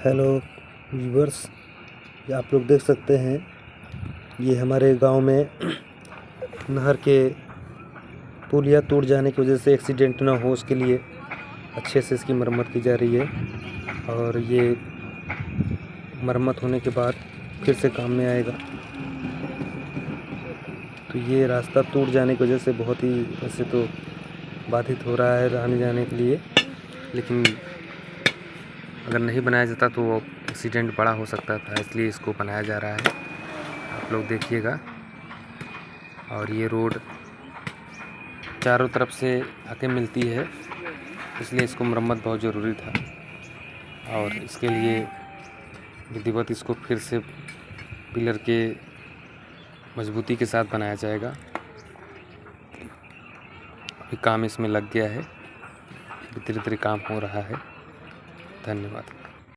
Hello viewers, ये आप लोग देख सकते हैं। ये हमारे गांव में नहर के पुलिया टूट जाने की वजह से एक्सीडेंट ना हो, उसके लिए अच्छे से इसकी मरम्मत की जा रही है। और ये मरम्मत होने के बाद फिर से काम में आएगा। तो ये रास्ता टूट जाने की वजह से बहुत ही वैसे तो बाधित हो रहा है आने जाने के लिए, लेकिन अगर नहीं बनाया जाता तो वो एक्सीडेंट बड़ा हो सकता था, इसलिए इसको बनाया जा रहा है। आप लोग देखिएगा। और ये रोड चारों तरफ से आके मिलती है, इसलिए इसको मरम्मत बहुत ज़रूरी था। और इसके लिए विधिवत इसको फिर से पिलर के मजबूती के साथ बनाया जाएगा। अभी काम इसमें लग गया है, धीरे धीरे काम हो रहा है। धन्यवाद।